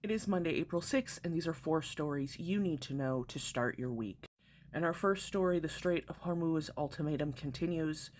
It is Monday, April 6th, and these are 4 stories you need to know to start your week. And our first story, the Strait of Hormuz ultimatum continues.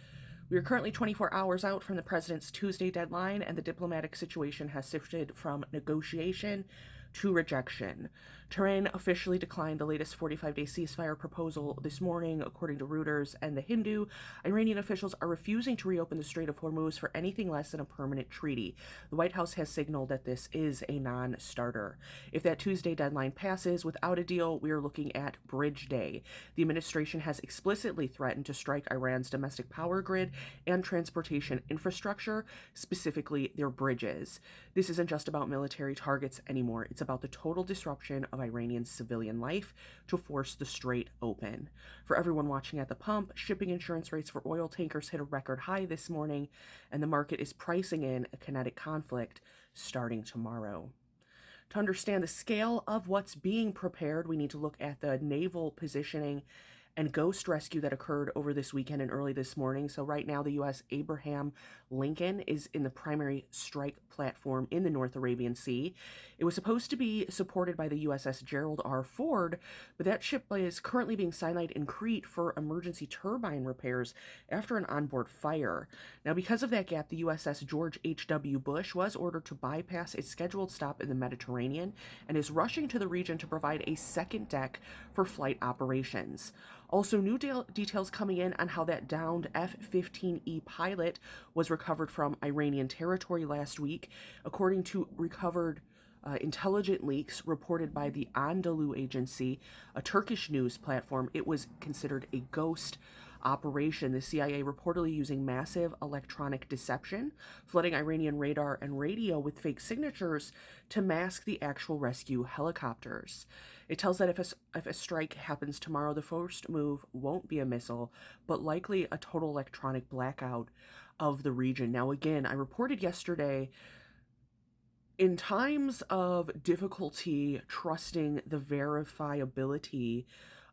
We are currently 24 hours out from the president's Tuesday deadline, and the diplomatic situation has shifted from negotiation to rejection. Tehran officially declined the latest 45-day ceasefire proposal this morning, according to Reuters and The Hindu. Iranian officials are refusing to reopen the Strait of Hormuz for anything less than a permanent treaty. The White House has signaled that this is a non-starter. If that Tuesday deadline passes without a deal, we are looking at Bridge Day. The administration has explicitly threatened to strike Iran's domestic power grid and transportation infrastructure, specifically their bridges. This isn't just about military targets anymore. It's about the total disruption of Iranian civilian life to force the strait open. For everyone watching at the pump, shipping insurance rates for oil tankers hit a record high this morning, and the market is pricing in a kinetic conflict starting tomorrow. To understand the scale of what's being prepared, we need to look at the naval positioning and ghost rescue that occurred over this weekend and early this morning. So right now, the U.S. Abraham Lincoln is in the primary strike platform in the North Arabian Sea. It was supposed to be supported by the USS Gerald R. Ford, but that ship is currently being sidelined in Crete for emergency turbine repairs after an onboard fire. Now, because of that gap, the USS George H.W. Bush was ordered to bypass its scheduled stop in the Mediterranean and is rushing to the region to provide a second deck for flight operations. Also, new details coming in on how that downed F-15E pilot was recovered from Iranian territory last week. According to recovered intelligent leaks reported by the Anadolu Agency, a Turkish news platform, it was considered a ghost operation, the CIA reportedly using massive electronic deception, flooding Iranian radar and radio with fake signatures to mask the actual rescue helicopters. It tells that if a strike happens tomorrow, the first move won't be a missile, but likely a total electronic blackout of the region. Now, again, I reported yesterday, in times of difficulty trusting the verifiability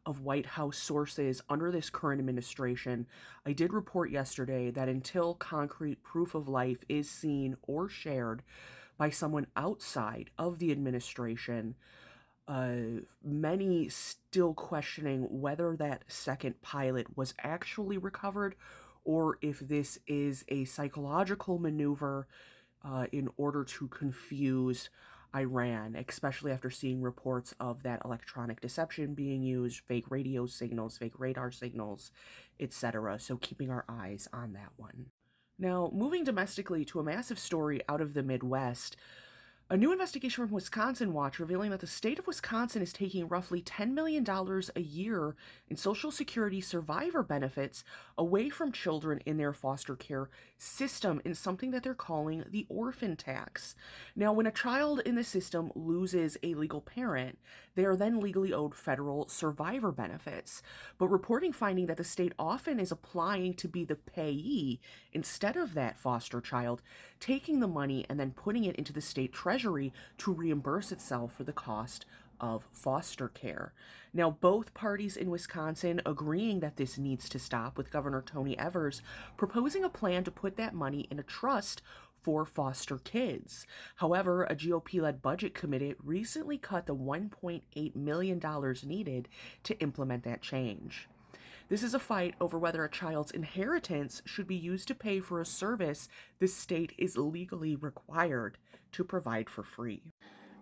of White House sources under this current administration, I did report yesterday that until concrete proof of life is seen or shared by someone outside of the administration, many still questioning whether that second pilot was actually recovered or if this is a psychological maneuver in order to confuse Iran, especially after seeing reports of that electronic deception being used, fake radio signals, fake radar signals, etc. So keeping our eyes on that one. Now, moving domestically to a massive story out of the Midwest. A new investigation from Wisconsin Watch revealing that the state of Wisconsin is taking roughly $10 million a year in Social Security survivor benefits away from children in their foster care system in something that they're calling the orphan tax. Now, when a child in the system loses a legal parent, they are then legally owed federal survivor benefits. But reporting finding that the state often is applying to be the payee instead of that foster child, taking the money and then putting it into the state treasury to reimburse itself for the cost of foster care. Now, both parties in Wisconsin agreeing that this needs to stop, with Governor Tony Evers proposing a plan to put that money in a trust for foster kids. However, a GOP-led budget committee recently cut the $1.8 million needed to implement that change. This is a fight over whether a child's inheritance should be used to pay for a service the state is legally required to provide for free.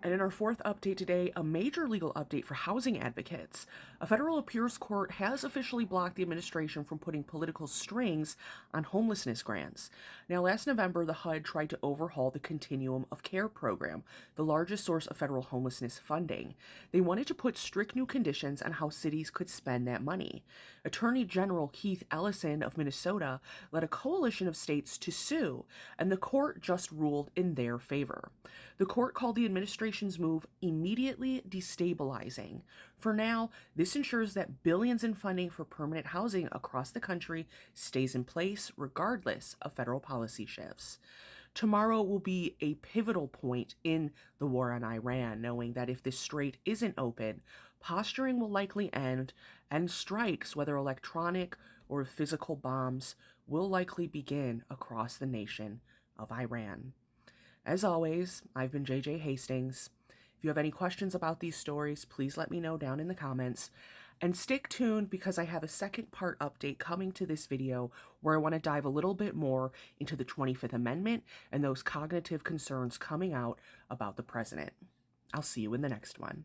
And in our fourth update today, a major legal update for housing advocates. A federal appeals court has officially blocked the administration from putting political strings on homelessness grants. Now, last November, the HUD tried to overhaul the Continuum of Care program, the largest source of federal homelessness funding. They wanted to put strict new conditions on how cities could spend that money. Attorney General Keith Ellison of Minnesota led a coalition of states to sue, and the court just ruled in their favor. The court called the administration's move immediately destabilizing. For now, this ensures that billions in funding for permanent housing across the country stays in place regardless of federal policy shifts. Tomorrow will be a pivotal point in the war on Iran, knowing that if this strait isn't open, posturing will likely end, and strikes, whether electronic or physical bombs, will likely begin across the nation of Iran. As always, I've been JJ Hastings. If you have any questions about these stories, please let me know down in the comments. And stick tuned because I have a second part update coming to this video where I want to dive a little bit more into the 25th Amendment and those cognitive concerns coming out about the president. I'll see you in the next one.